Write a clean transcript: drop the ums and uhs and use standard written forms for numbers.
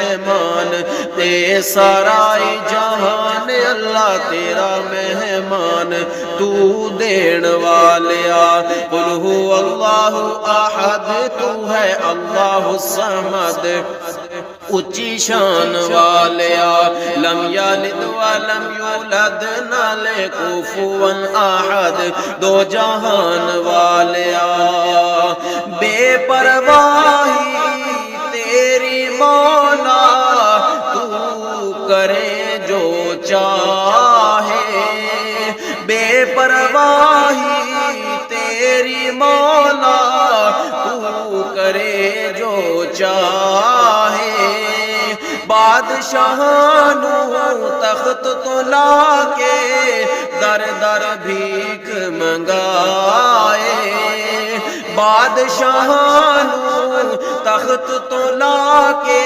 मेहमान ते साराई जहान अल्लाह तेरा मेहमान तू देन वालिया। कुल हु अल्लाहु अहद तू है अल्लाहु समद ऊंची शान वालिया। लम यलिद व लम यूलद नाले कुफुवन अहद दो जहान वालिया। बेपरवाही तेरी मौला तू करे जो चाहे। बेपरवाही तेरी मौला तू करे जो चाहे। बादशाहानू तख्त तो लाके दर दर भीख मंगाए। बादशाहानू तख्त तो लाके